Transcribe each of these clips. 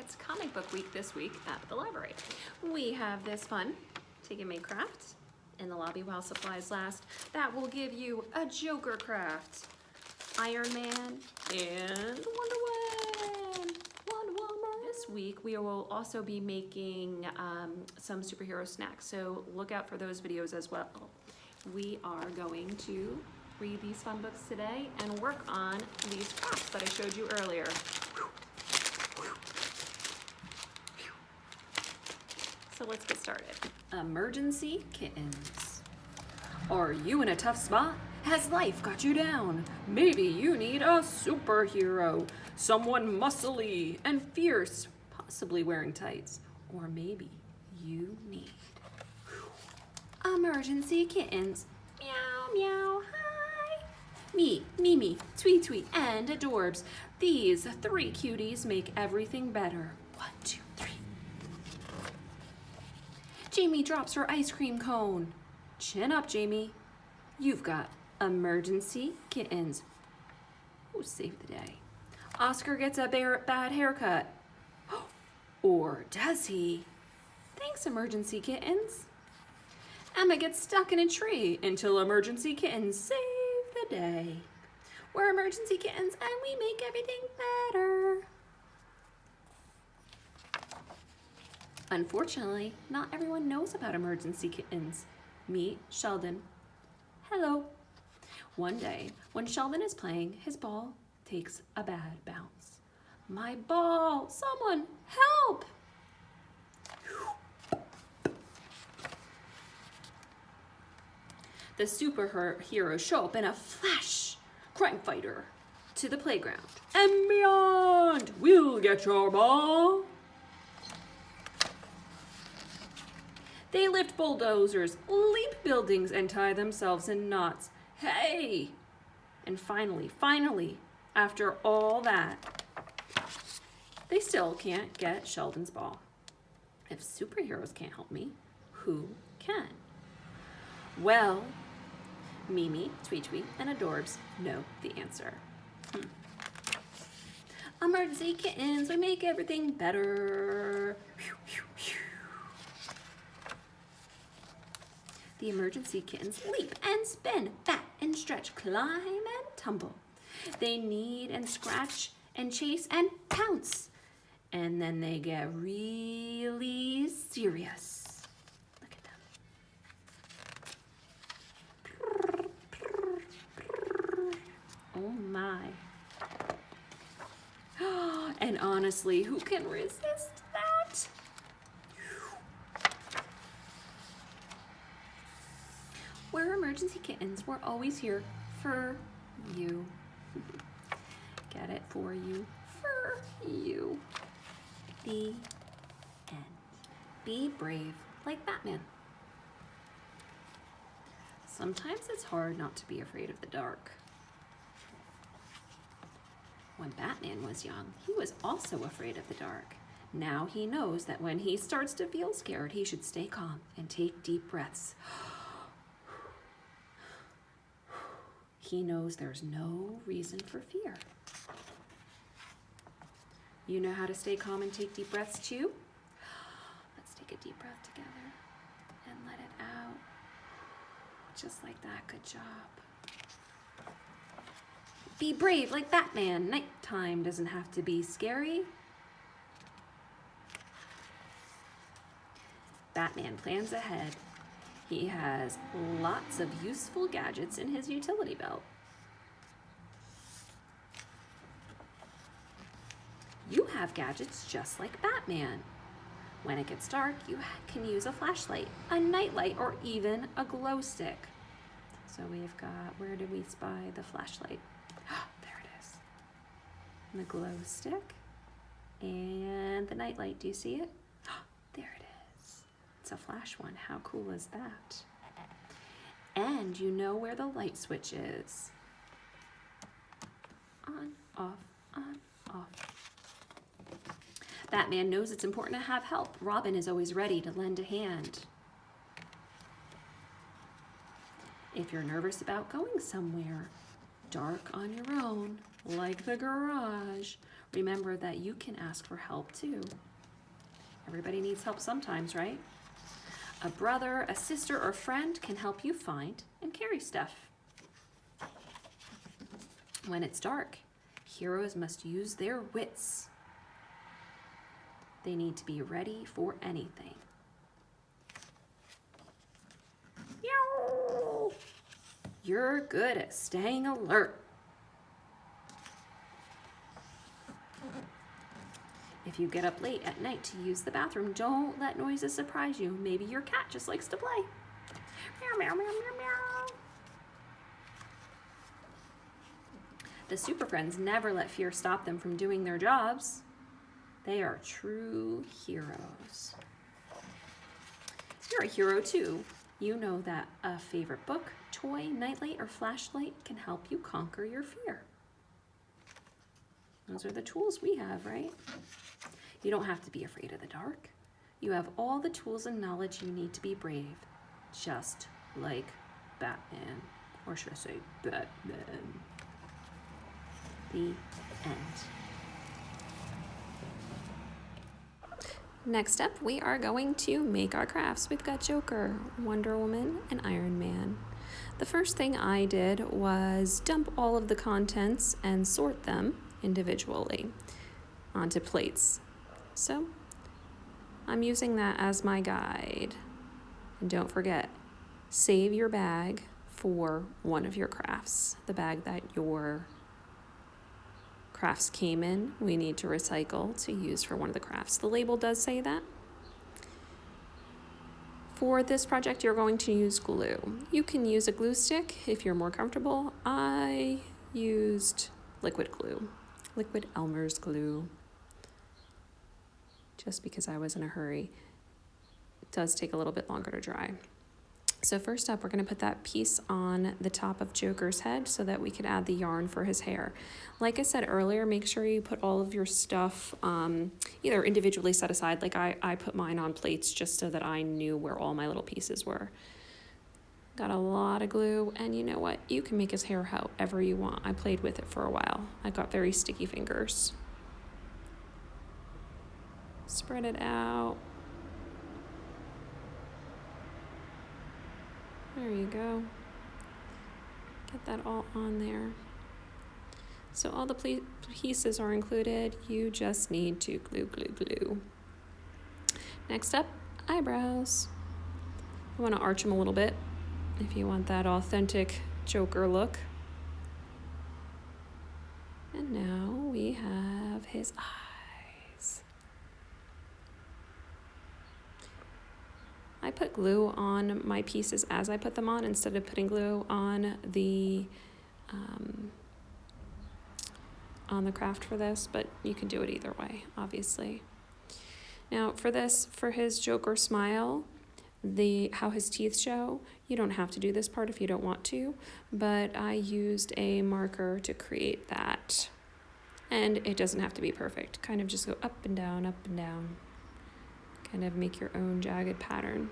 it's comic book week this week at the library. We have this fun take and make craft in the lobby while supplies last. That will give you a Joker craft, Iron Man, and Wonder Woman. This week we will also be making some superhero snacks, so look out for those videos as well. We are going to read these fun books today and work on these crafts that I showed you earlier. So let's get started. Emergency Kittens. Are you in a tough spot? Has life got you down? Maybe you need a superhero. Someone muscly and fierce, possibly wearing tights. Or maybe you need Emergency Kittens. Meow, meow, hi. Me, Mimi, Tweet Tweet, and Adorbs. These 3 cuties make everything better. 1, 2, 3. Jamie drops her ice cream cone. Chin up, Jamie. You've got Emergency Kittens. Who saved the day? Oscar gets a bad haircut. Or does he? Thanks, Emergency Kittens. Emma gets stuck in a tree until Emergency Kittens save the day. We're Emergency Kittens and we make everything better. Unfortunately, not everyone knows about Emergency Kittens. Meet Sheldon. Hello. One day, when Sheldon is playing, his ball takes a bad bounce. My ball! Someone help! The superheroes show up in a flash. Crime fighter to the playground and beyond. We'll get your ball. They lift bulldozers, leap buildings, and tie themselves in knots. Hey! And finally, after all that, they still can't get Sheldon's ball. If superheroes can't help me, who can? Well, Mimi, Tweet Tweet, and Adorbs know the answer. Emergency Kittens, we make everything better. The Emergency Kittens leap and spin, bat and stretch, climb and tumble. They knead and scratch and chase and pounce. And then they get really serious. Look at them. Oh my. And honestly, who can resist that? We're Emergency Kittens. We're always here for you. Get it? For you. For you. The end. Be brave like Batman. Sometimes it's hard not to be afraid of the dark. When Batman was young, he was also afraid of the dark. Now he knows that when he starts to feel scared, he should stay calm and take deep breaths. He knows there's no reason for fear. You know how to stay calm and take deep breaths too? Let's take a deep breath together and let it out. Just like that, good job. Be brave like Batman. Nighttime doesn't have to be scary. Batman plans ahead. He has lots of useful gadgets in his utility belt. You have gadgets just like Batman. When it gets dark, you can use a flashlight, a nightlight, or even a glow stick. So we've got, where did we spy the flashlight? There it is. And the glow stick and the nightlight. Do you see it? There it is. It's a flash one. How cool is that? And you know where the light switch is. On, off, on, off. Batman knows it's important to have help. Robin is always ready to lend a hand. If you're nervous about going somewhere, dark on your own, like the garage, remember that you can ask for help too. Everybody needs help sometimes, right? A brother, a sister, or friend can help you find and carry stuff. When it's dark, heroes must use their wits. They need to be ready for anything. Yow! You're good at staying alert. If you get up late at night to use the bathroom, don't let noises surprise you. Maybe your cat just likes to play. Meow, meow, meow, meow, meow. The Super Friends never let fear stop them from doing their jobs. They are true heroes. You're a hero too. You know that a favorite book, toy, nightlight, or flashlight can help you conquer your fear. Those are the tools we have, right? You don't have to be afraid of the dark. You have all the tools and knowledge you need to be brave, just like Batman. Or should I say Batman? The end. Next up, we are going to make our crafts. We've got Joker, Wonder Woman, and Iron Man. The first thing I did was dump all of the contents and sort them individually onto plates. So I'm using that as my guide. And don't forget, save your bag for one of your crafts. The bag that your crafts came in, we need to recycle to use for one of the crafts. The label does say that. For this project, you're going to use glue. You can use a glue stick if you're more comfortable. I used liquid glue, liquid Elmer's glue, just because I was in a hurry. It does take a little bit longer to dry. So first up, we're going to put that piece on the top of Joker's head so that we can add the yarn for his hair. Like I said earlier, make sure you put all of your stuff either individually set aside, like I put mine on plates just so that I knew where all my little pieces were. Got a lot of glue, and you know what? You can make his hair however you want. I played with it for a while. I got very sticky fingers. Spread it out. There you go. Get that all on there. So all the pieces are included. You just need to glue, glue, glue. Next up, eyebrows. You want to arch them a little bit if you want that authentic Joker look. And now we have his eyes. I put glue on my pieces as I put them on instead of putting glue on the craft for this, but you can do it either way, obviously. Now for this, for his Joker smile, how his teeth show, you don't have to do this part if you don't want to, but I used a marker to create that. And it doesn't have to be perfect. Kind of just go up and down, up and down. Kind of make your own jagged pattern.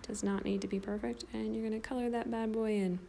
Does not need to be perfect, and you're going to color that bad boy in.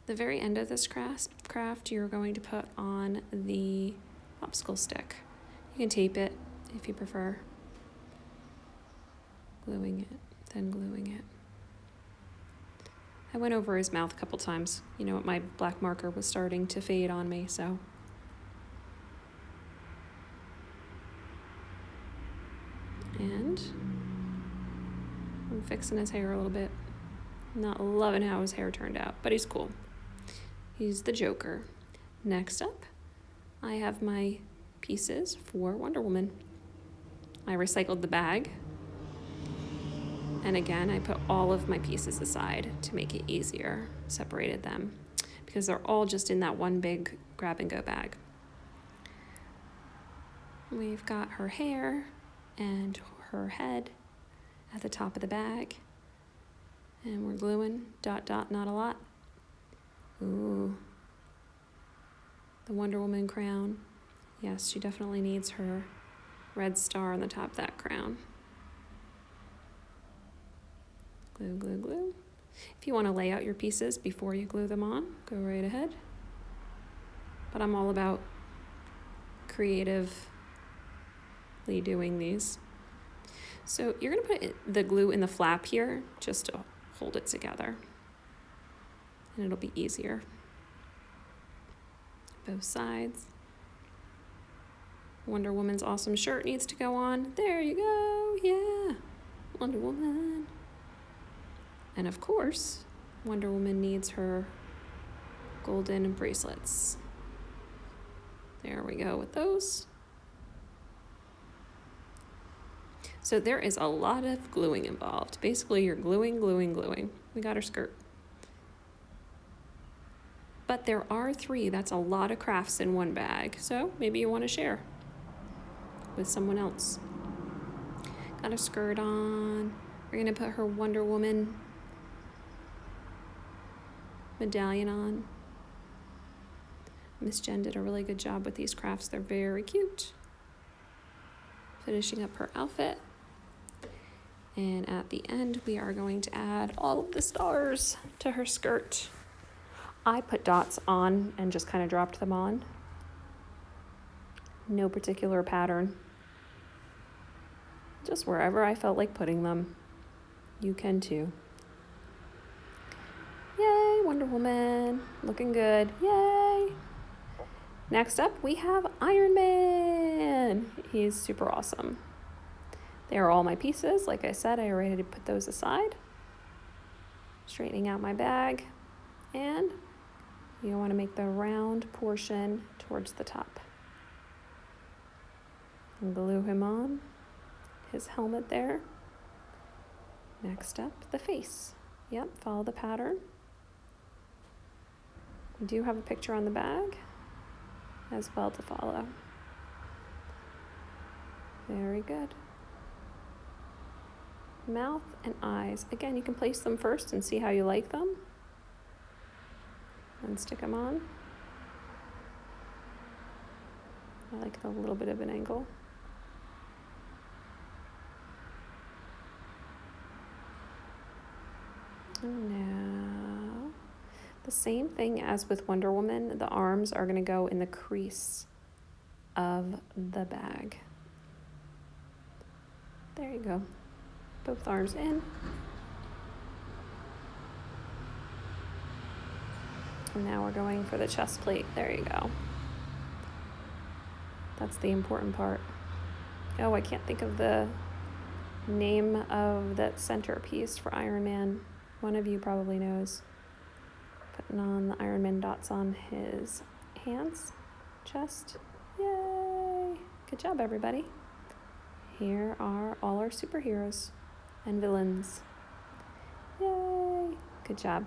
The very end of this craft, you're going to put on the popsicle stick. You can tape it if you prefer. Gluing it, then gluing it. I went over his mouth a couple times. You know what, my black marker was starting to fade on me, so. And I'm fixing his hair a little bit. Not loving how his hair turned out, but he's cool. He's the Joker. Next up, I have my pieces for Wonder Woman. I recycled the bag. And again, I put all of my pieces aside to make it easier, separated them, because they're all just in that one big grab and go bag. We've got her hair and her head at the top of the bag. And we're gluing, dot, dot, not a lot. Ooh. The Wonder Woman crown. Yes, she definitely needs her red star on the top of that crown. Glue, glue, glue. If you want to lay out your pieces before you glue them on, go right ahead. But I'm all about creatively doing these. So you're going to put the glue in the flap here just to hold it together. And it'll be easier. Both sides. Wonder Woman's awesome shirt needs to go on. There you go. Yeah. Wonder Woman. And of course, Wonder Woman needs her golden bracelets. There we go with those. So there is a lot of gluing involved. Basically, you're gluing. We got her skirt. But there are 3. That's a lot of crafts in one bag. So maybe you want to share with someone else. Got a skirt on. We're going to put her Wonder Woman medallion on. Miss Jen did a really good job with these crafts. They're very cute. Finishing up her outfit. And at the end, we are going to add all of the stars to her skirt. I put dots on and just kind of dropped them on. No particular pattern. Just wherever I felt like putting them. You can too. Yay, Wonder Woman. Looking good. Yay. Next up, we have Iron Man. He's super awesome. They are all my pieces. Like I said, I already put those aside. Straightening out my bag. And you want to make the round portion towards the top. And glue him on. His helmet there. Next up, the face. Yep, follow the pattern. We do have a picture on the bag as well to follow. Very good. Mouth and eyes. Again, you can place them first and see how you like them. And stick them on. I like a little bit of an angle. And now, the same thing as with Wonder Woman, the arms are going to go in the crease of the bag. There you go. Both arms in. And now we're going for the chest plate. There you go. That's the important part. Oh, I can't think of the name of that centerpiece for Iron Man. One of you probably knows. Putting on the Iron Man dots on his hands, chest. Yay! Good job, everybody. Here are all our superheroes and villains. Yay! Good job.